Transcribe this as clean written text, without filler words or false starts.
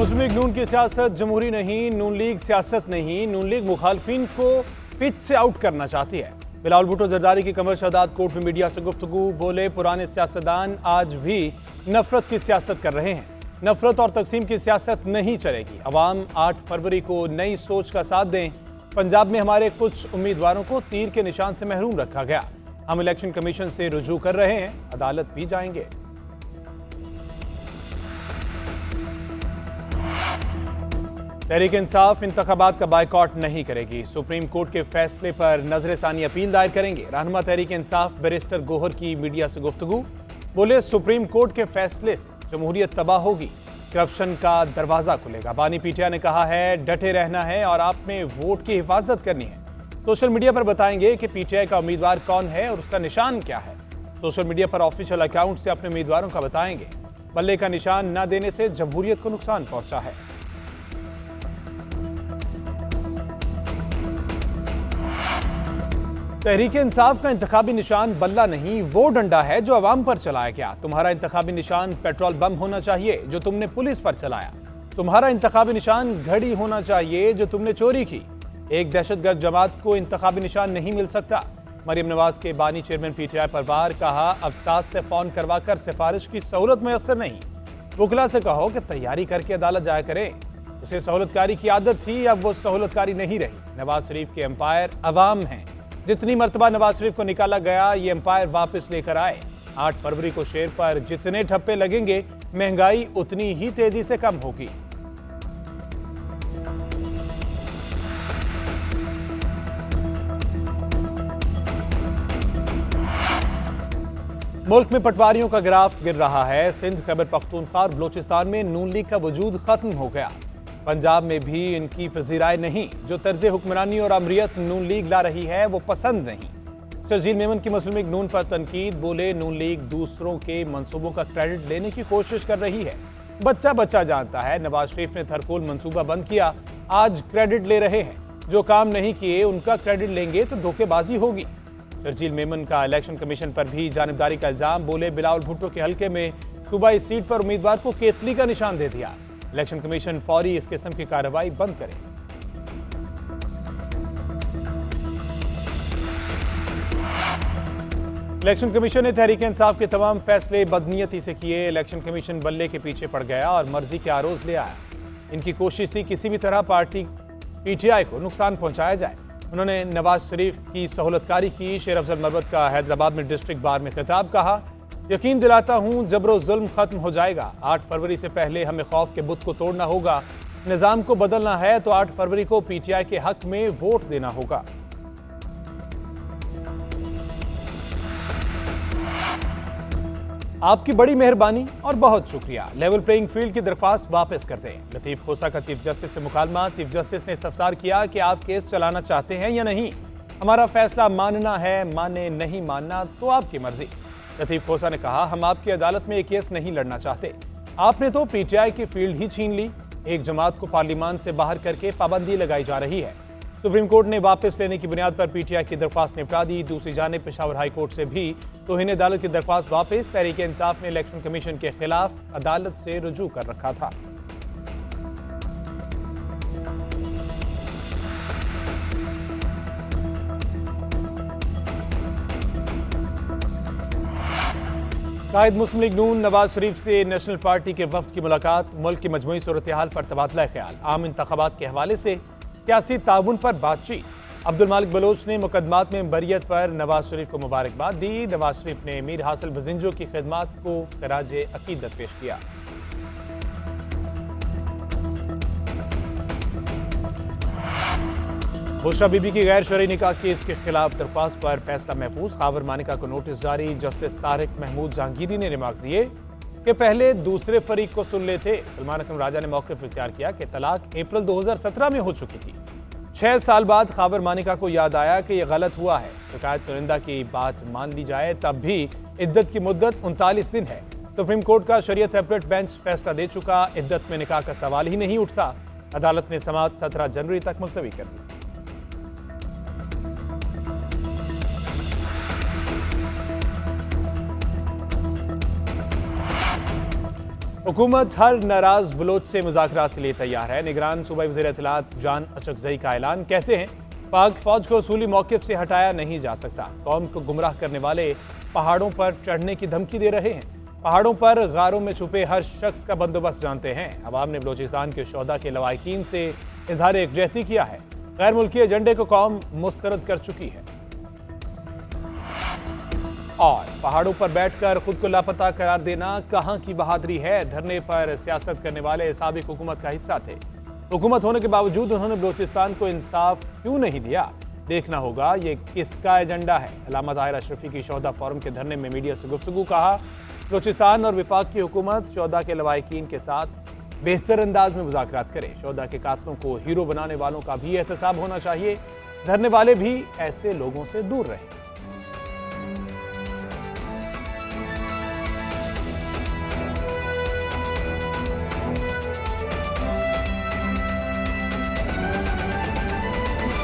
मुस्लिम league नून की सियासत जमहूरी नहीं, नून लीग सियासत नहीं, नून लीग मुखालफिन को पिच से आउट करना चाहती है। बिलावल भुट्टो जरदारी की कमर शहादात कोर्ट में मीडिया से गुफ्तगू, बोले पुराने सियासतदान आज भी नफरत की सियासत कर रहे हैं। नफरत और तकसीम की सियासत नहीं चलेगी। अवाम 8 फरवरी को नई सोच का साथ दें। पंजाब में हमारे कुछ उम्मीदवारों को तीर के निशान से महरूम रखा गया। हम इलेक्शन कमीशन से रुजू कर रहे हैं, अदालत भी जाएंगे। तहरीक इंसाफ इंतखाबात का बायकॉट नहीं करेगी। सुप्रीम कोर्ट के फैसले पर नजरसानी अपील दायर करेंगे। रहनुमा तहरीक इंसाफ बैरिस्टर गोहर की मीडिया से गुफ्तगू, बोले सुप्रीम कोर्ट के फैसले से जमहूरियत तबाह होगी, करप्शन का दरवाजा खुलेगा। बानी पीटीआई ने कहा है डटे रहना है और आपने वोट की हिफाजत करनी है। सोशल मीडिया पर बताएंगे कि पीटीआई का उम्मीदवार कौन है और उसका निशान क्या है। सोशल मीडिया पर ऑफिशियल अकाउंट से अपने उम्मीदवारों का बताएंगे। बल्ले का निशान न देने से जमहूरियत को नुकसान पहुंचा है। तहरीक इंसाफ का इंतखाबी निशान बल्ला नहीं, वो डंडा है जो अवाम पर चलाया गया। तुम्हारा इंतखाबी निशान पेट्रोल बम होना चाहिए जो तुमने पुलिस पर चलाया। तुम्हारा इंतखाबी निशान घड़ी होना चाहिए जो तुमने चोरी की। एक दहशतगर्द जमात को इंतखाबी निशान नहीं मिल सकता। मरियम नवाज के बानी चेयरमैन पीटीआई परवार, कहा अफसास से फोन करवाकर सिफारिश की सहूलत मैसर नहीं। वकला से कहो कि तैयारी करके अदालत जाया करें। उसे सहूलतकारी की आदत थी, अब वो सहूलतकारी नहीं रही। नवाज शरीफ के एम्पायर अवाम हैं। जितनी मर्तबा नवाज शरीफ को निकाला गया, ये एम्पायर वापस लेकर आए। 8 फरवरी को शेर पर जितने ठप्पे लगेंगे, महंगाई उतनी ही तेजी से कम होगी। मुल्क में पटवारियों का ग्राफ गिर रहा है। सिंध, खैबर पख्तूनख्वा और बलोचिस्तान में नून लीग का वजूद खत्म हो गया। पंजाब में भी इनकी पजीराई नहीं। जो तर्ज हुक्मरानी और अमरीत नून लीग ला रही है वो पसंद नहीं। शर्जील मेमन की मुस्लिम लीग नून पर तनकीद, बोले नून लीग दूसरों के मंसूबों का क्रेडिट लेने की कोशिश कर रही है। बच्चा बच्चा जानता है नवाज शरीफ ने थरकोल मंसूबा बंद किया, आज क्रेडिट ले रहे हैं। जो काम नहीं किए उनका क्रेडिट लेंगे तो धोखेबाजी होगी। शर्जील मेमन का इलेक्शन कमीशन पर भी जानिबदारी का इल्जाम, बोले बिलावल भुट्टो के हल्के में सूबाई सीट पर उम्मीदवार को केतली का निशान दे दिया। इलेक्शन कमीशन फौरी इस किस्म की कार्रवाई बंद करे। इलेक्शन कमीशन ने तहरीक इंसाफ के तमाम फैसले बदनीयती से किए। इलेक्शन कमीशन बल्ले के पीछे पड़ गया और मर्जी के आरोज ले आया। इनकी कोशिश थी किसी भी तरह पार्टी पीटीआई को नुकसान पहुंचाया जाए। उन्होंने नवाज शरीफ की सहूलतकारी की। शेर अफजल मरवत का हैदराबाद में डिस्ट्रिक्ट बार में खिताब, कहा यकीन दिलाता हूं जबरो जुल्म खत्म हो जाएगा। 8 फरवरी से पहले हमें खौफ के बुत को तोड़ना होगा। निजाम को बदलना है तो 8 फरवरी को पीटीआई के हक में वोट देना होगा। आपकी बड़ी मेहरबानी और बहुत शुक्रिया। लेवल प्लेइंग फील्ड की दरख्वास्त वापस कर दें। लतीफ खोसा का चीफ जस्टिस से मुकालमा। चीफ जस्टिस ने इस्तफसार किया कि आप केस चलाना चाहते हैं या नहीं। हमारा फैसला मानना है, माने नहीं मानना तो आपकी मर्जी। लतीफ खोसा ने कहा हम आपकी अदालत में एक केस नहीं लड़ना चाहते। आपने तो पीटीआई की फील्ड ही छीन ली। एक जमात को पार्लियामान से बाहर करके पाबंदी लगाई जा रही है। सुप्रीम कोर्ट ने वापस लेने की बुनियाद पर पीटीआई की दरख्वास्त निपटा दी। दूसरी जानिब पेशावर हाई कोर्ट से भी तौहीन अदालत की दरख्वास्त वापस। तहरीक इंसाफ ने इलेक्शन कमीशन के खिलाफ अदालत से रुजू कर रखा था। कायद मुस्लिम लीग नून नवाज शरीफ से नेशनल पार्टी के वफ्द की मुलाकात। मुल्क की मजमूई सूरत हाल पर तबादला ख्याल। आम इंतखाबात के हवाले से सियासी ताउन पर बातचीत। अब्दुल मालिक बलोच ने मुकदमात में बरियत पर नवाज शरीफ को मुबारकबाद दी। नवाज शरीफ ने मीर हासिल बजिंजो की खिदमात को खराजे अकीदत पेश किया। बुशरा बीबी की गैर शरई निकाह केस के खिलाफ दरख्वास्त पर फैसला महफूज। खावर मानिका को नोटिस जारी। जस्टिस तारिक महमूद जहांगीरी ने रिमार्क दिए कि पहले दूसरे फरीक को सुन लेते। सलमान अकरम राजा ने मौक़िफ़ इख्तियार किया कि तलाक अप्रैल 2017 में हो चुकी थी। 6 साल बाद खावर मानिका को याद आया कि यह गलत हुआ है। शिकायत चुनिंदा की बात मान ली जाए तब भी इद्दत की मुद्दत 39 दिन है। सुप्रीम कोर्ट का शरीयत एपलेट बेंच फैसला दे चुका। इद्दत में निकाह का सवाल ही नहीं उठता। अदालत ने समाअत 17 जनवरी तक मुलतवी कर दी। हुकूमत हर नाराज बलोच से मुज़ाकरात के लिए तैयार है। निगरान सूबाई वज़ीर इत्तलात जान अचकज़ई का ऐलान। कहते हैं पाक फौज को उसूली मौक़िफ़ से हटाया नहीं जा सकता। कौम को गुमराह करने वाले पहाड़ों पर चढ़ने की धमकी दे रहे हैं। पहाड़ों पर गारों में छुपे हर शख्स का बंदोबस्त जानते हैं। अवाम ने बलोचिस्तान के शोहदा के लवाहिकीन से इज़हार यकजहती किया है। गैर मुल्की एजेंडे को कौम मुस्तरद कर चुकी है और पहाड़ों पर बैठकर खुद को लापता करार देना कहां की बहादुरी है। धरने पर सियासत करने वाले साबिक हुकूमत का हिस्सा थे। हुकूमत होने के बावजूद उन्होंने बलोचिस्तान को इंसाफ क्यों नहीं दिया। देखना होगा ये किसका एजेंडा है। अल्लामा ताहिर अशरफी की शोहदा फोरम के धरने में मीडिया से गुफ्तगू। कहा बलोचिस्तान और विफाक की हुकूमत शोहदा के लवाहिकीन के साथ बेहतर अंदाज में मुज़ाकरात करे। शोहदा के कातलों को हीरो बनाने वालों का भी एहतसाब होना चाहिए। धरने वाले भी ऐसे लोगों से दूर रहे।